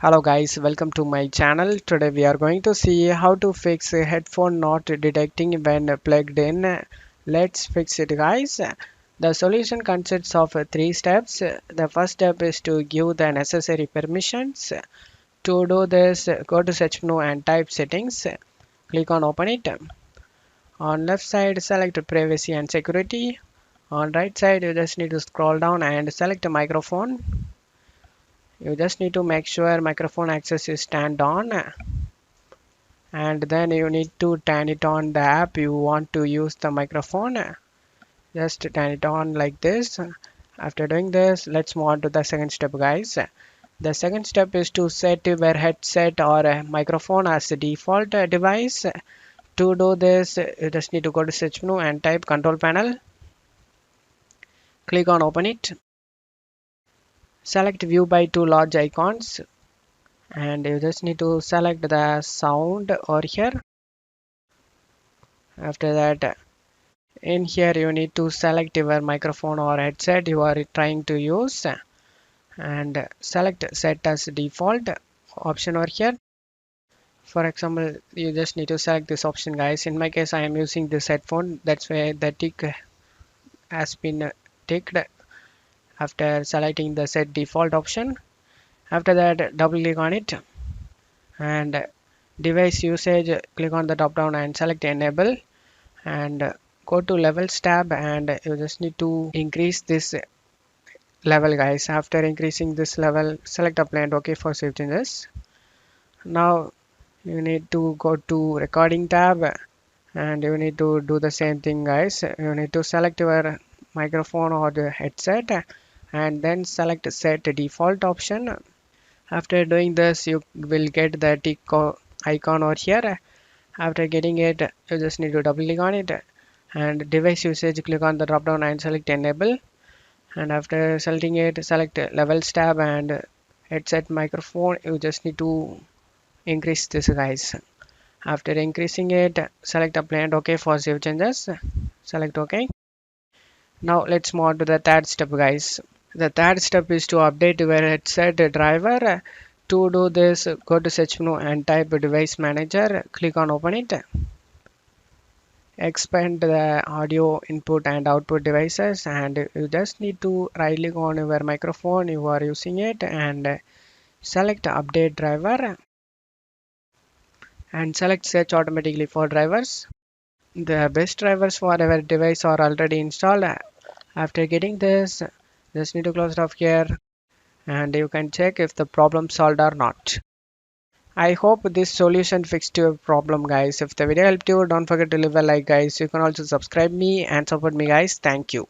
Hello guys, welcome to my channel. Today we are going to see how to fix a headphone not detecting when plugged in. Let's fix it guys. The solution consists of three steps. The first step is to give the necessary permissions. To do this, go to search menu and type settings. Click on open it. On left side, select privacy and security. On right side, you just need to scroll down and select microphone. You just need to make sure microphone access is turned on, and then you need to turn it on the app you want to use the microphone. Just turn it on like this. After doing this, let's move on to the second step guys. The second step is to set your headset or a microphone as the default device. To do this, you just need to go to search menu and type control panel. Click on open it. Select view by two large icons, and you just need to select the sound over here. After that, in here you need to select your microphone or headset you are trying to use and select set as default option over here. For example, you just need to select this option guys. In my case, I am using this headphone, that's why the tick has been ticked after selecting the set default option. After that, double click on it, and device usage, click on the drop down and select enable, and go to levels tab, and you just need to increase this level guys. After increasing this level, select apply and OK for save changes. Now you need to go to recording tab, and you need to do the same thing guys. You need to select your microphone or the headset and then select set default option. After doing this, you will get the tick icon over here. After getting it, you just need to double click on it, and device usage, click on the drop down and select enable, and after selecting it, select levels tab and headset microphone. You just need to increase this guys. After increasing it, select apply and OK for save changes. Select OK. Now let's move on to the third step guys. The third step is to update your headset driver. To do this, go to search menu and type device manager. Click on open it. Expand the audio input and output devices, and you just need to right click on your microphone you are using it and select update driver and select search automatically for drivers. The best drivers for our device are already installed. After getting this, just need to close it off here, and you can check if the problem solved or not. I hope this solution fixed your problem guys. If the video helped you, don't forget to leave a like guys. You can also subscribe me and support me guys. Thank you.